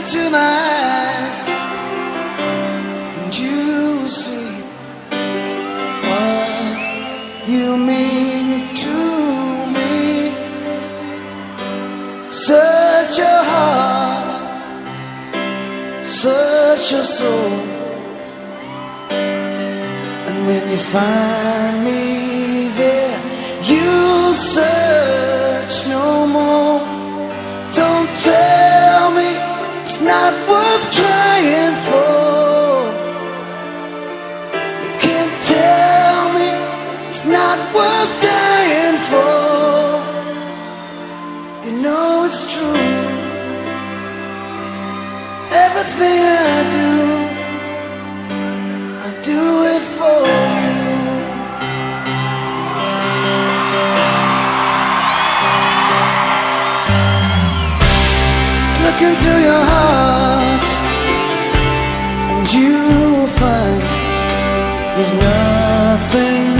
into my eyes, and you will see what you mean to me. Search your heart, search your soul, and when you find me there, you'll search no more. Don't tell me it's not worth trying for. You can't tell me it's not worth dying for. You know it's true. Everything I do it for you. Look into your heart, and you will find there's nothing